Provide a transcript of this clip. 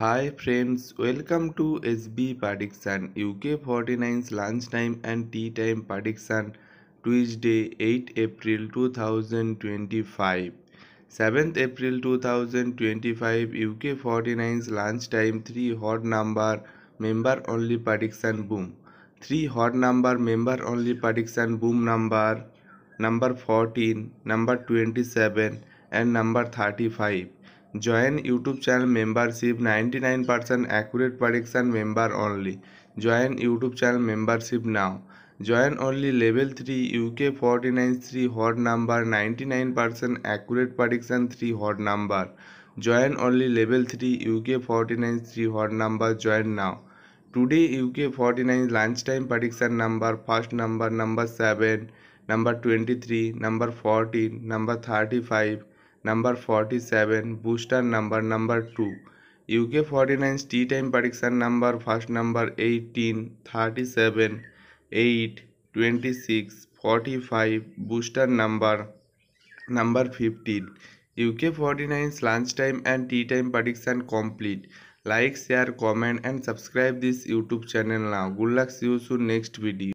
Hi friends, welcome to SB Prediction UK 49's lunchtime and tea time prediction Tuesday 8 April 2025. 7th April 2025 UK 49's lunchtime 3 hot number member only prediction boom. 3 hot number member only prediction boom number 14, number 27 and number 35. Join YouTube channel membership 99% accurate prediction member only. Join YouTube channel membership now. Join only level 3 UK 49 3 hot number 99% accurate prediction 3 hot number. Join only level 3 UK 49 3 hot number. Join now. Today UK 49 lunchtime prediction number first number 7, number 23, number 14, number 35, number 47, booster number 2. UK 49's tea time prediction number first number 18, 37, 8, 26, 45, booster number 15. UK 49's lunchtime and tea time prediction complete. Like, share, comment and subscribe this YouTube channel now. Good luck, see you soon next video.